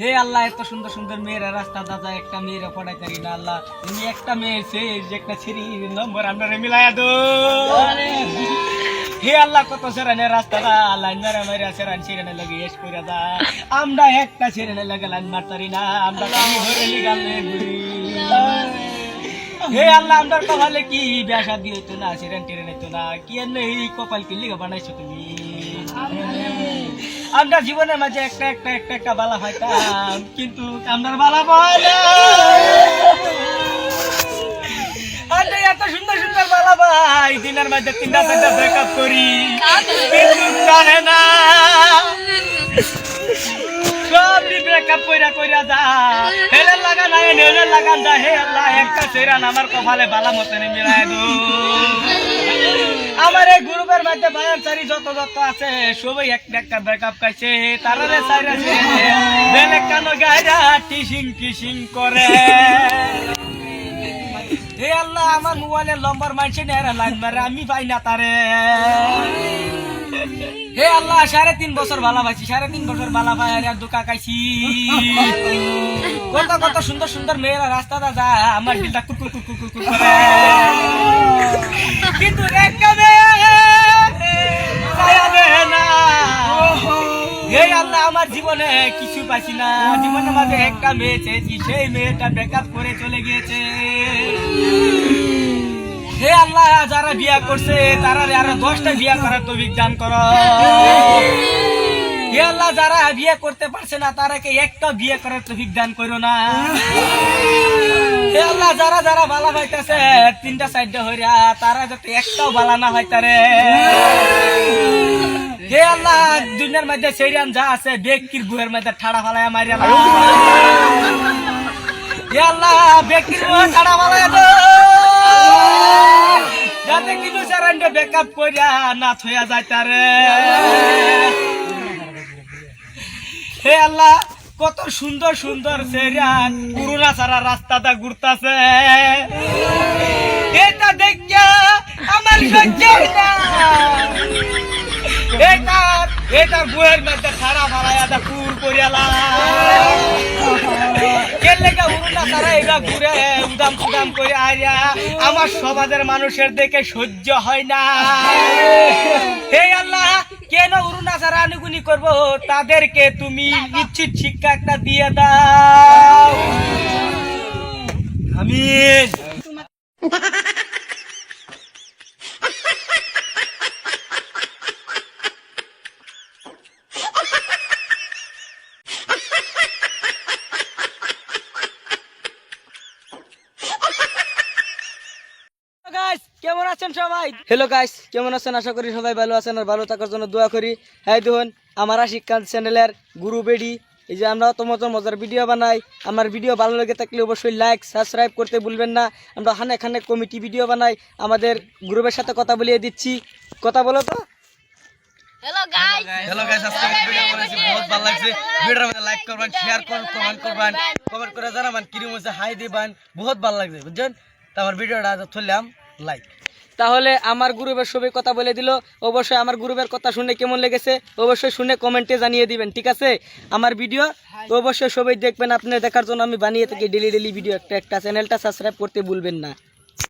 হে আল্লাহ, এত সুন্দর সুন্দর মেয়েরা রাস্তা দাদা একটা মেয়েরা পড়াইতে পারি না আল্লাহ। তুমি একটা মেয়ে যে একটা ছিরি নম্বর আমরা মিলাইয়া দো। হে আল্লাহ, কত সেরানে রাস্তাটা লাইন মারা মারা সেরান সেরানে লাগে এস করে দা। আমরা একটা সেরানে লাগে লাইন মারতারি না, আমরা কামি হরে লিগালে ঘুরি। হে আল্লাহ, আমরা কপালে কি ব্যাসা দিয়ে তো না, সেরেন টেরেন তো না, কি নেই কপাল কি লিগা বানাইছো তুমি। আমরা জীবনের মাঝে একটা একটা একটা একটা বালা পাইতাম, কিন্তু আমরা বালা পাই না। আমরা এত সুন্দর সুন্দর বালা পাই, দিনের মাঝে 3টা-4টা ব্রেকআপ করি, কিন্তু জানে না সব ব্রেকআপ কইরা কইরা যা হেলে লাগা নাই নেলে লাগান যা। হে আল্লাহ, একটা সেরান আমার কপালে বালা মতনে মিলাই দো। আমার এই গ্রুপের মধ্যে বায়ান চারি যত যত আছে সবাই একটা একটা ব্রেকআপ খাইছে, তারারে চাইরা বেলে কানো গায়রা টিসিং টিসিং করে। হে আল্লাহ, আমার মোবাইলের নম্বর মানছে না লাইন মারে, আমি পাই না তারে। হে আল্লাহ, 3.5 বছর ভালো পাইছি, 3.5 বছর ভালো পাই আর দুকা খাইছি। কত কত সুন্দর সুন্দর মেয়েরা রাস্তা দাদা আমার দিলটা কুকুর কুকুর কুকুর করে, কিন্তু একটা মেয়ে না। হে আল্লাহ, আমার জীবনে কিছু পাইছি না, জীবনের মাঝে একটা মেয়ে চেয়েছি, সেই মেয়েটা ব্রেকআপ করে চলে গিয়েছে। হে আল্লাহ, যারা বিয়া করছে তারা আরো 10টা বিয়া করার তৌফিক দান করো। হে আল্লাহ, যারা বিয়ে করতে পারছে না তারাকে একটা বিয়ে করার তৌফিক দান করো না। হে আল্লাহ, যারা যারা বালা পাইতেছে 3টা-4টা হইরা, তারা যাতে একটাও বালা না হয় তারে। হে আল্লাহ, দুনিয়ার মধ্যে সেইরান যা আছে ব্যক্তির বুয়ের মধ্যে ঠাড়া ফালাইয়া মারিয়া। হে আল্লাহ, ব্যক্তির বুয়ে ঠাড়া ফালাইয়া দো, যাতে কিছু সেরানটা ব্যাকআপ কইরা না থইয়া যায় তারে। হে আল্লাহ, কত সুন্দর সুন্দর সেরান পুরোনা সারা রাস্তাটা ঘুরতাছে, এটা দেখিয়া আমার সহ্য হয় না। এটা বুয়ের মধ্যে খারাপ হারাইয়া দা কুর করিয়ালা কেলেগা উড়না সারা এরা ঘুরে উদাম সুদাম করে আইয়া আমার সমাজের মানুষের দেখে সহ্য হয় না। হে আল্লাহ, কেন উড়না সারা আনুগুনি করবো, তাদেরকে তুমি নিশ্চিত শিক্ষা একটা দিয়ে দাও, আমিন। কেমন আছেন সবাই? হ্যালো গাইস, কেমন আছেন? আশা করি সবাই ভালো আছেন আর ভালো থাকার জন্য দোয়া করি। হ্যাঁ দেখুন, আমার আশিক খান চ্যানেলের গুরু বেডি, এই যে আমরা তো মজার ভিডিও বানাই। আমার ভিডিও ভালো লেগে থাকলে অবশ্যই লাইক সাবস্ক্রাইব করতে ভুলবেন না। আমরা হানে খানে কমিটি ভিডিও বানাই, আমাদের গ্রুপের সাথে কথা বলিয়ে দিচ্ছি। কথা বলো তো। हेलो गाइस আজকে ভিডিও করেছি, বহুত ভালো লাগছে। ভিডিওর মধ্যে লাইক করবেন, শেয়ার করবেন, কমেন্ট করে জানাবেন কিরকম হচ্ছে, হাই দিবেন, বহুত ভালো লাগছে বুঝছেন। তো আমার ভিডিওটা চললাম লাইক। তাহলে আমার গ্রুপের সবাই কথা বলে দিল, অবশ্যই আমার গ্রুপের কথা শুনে কেমন লেগেছে অবশ্যই শুনে কমেন্টে জানিয়ে দিবেন, ঠিক আছে? আমার ভিডিও অবশ্যই সবাই দেখবেন, আপনারা দেখার জন্য আমি বানিয়ে থাকি ডেলি ভিডিও একটা চ্যানেলটা সাবস্ক্রাইব করতে ভুলবেন না।